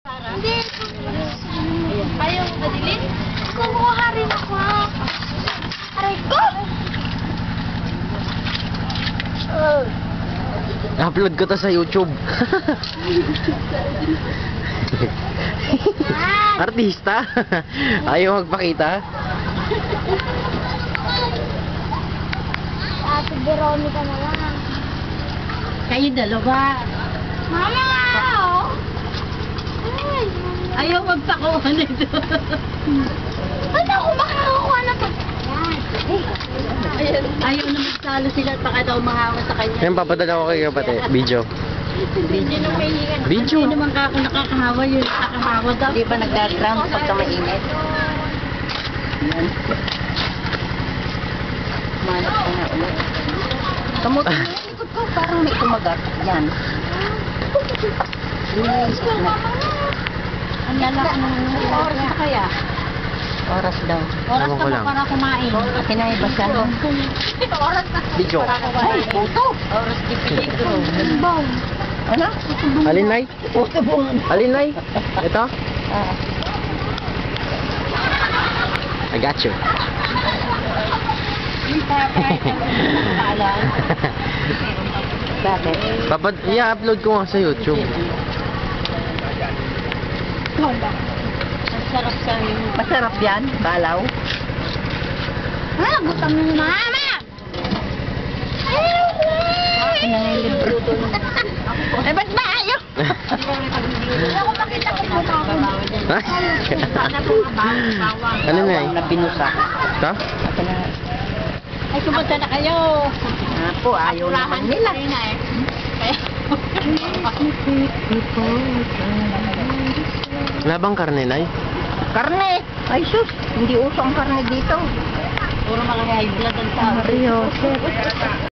Hindi. Ayaw mo badilin? Kumuha rin ako. Aray ko! Upload ko to sa YouTube. Artista. Ayaw magpakita. Ate Veronica na lang. Kayo dalawa. Mama! Ay, Ayaw magpakuha nito. ano ako makakakuha na to? Yan. Ayaw na magsalo sila at baka daw mahawa sa kanya. Ngayon papadala ko kayo pati. Video. Hindi nung may hingan. Video. Hindi naman ka ako nakakahawa yun. Nakakahawa daw. Di ba nagda-ground pagka mainit? Yan. Manap ka na ulit. Kamutin mo yung likod ko, parang may kumagat. Yan. Ang lalaki ng oras na kaya. Oras daw. Oras Ewan ka ko mo lang. para kumain. Kinay ba siya? Oras na. Video. Ay, puto! Oras di peligro. Bang. Ano? Alin, Nay? Puto bungan. Alin, Nay? Ito? Ah. I got you. Bakit? I-upload ko nga sa YouTube. Ang sarap sa Masarap yan, balaw. Ah, gutom na mama! Pinangilibro doon. Eh, ba't ba ayaw? Hindi ako makita ko mukha ko. Ano na Na binusa. Ito? Ito na. Ay, kumunta na kayo. Ako, ayaw naman nila. Wala bang karne, Nay? Karne! Ay, sus! Hindi uso ang karne dito. Puro mga high blood ang tao. Mario,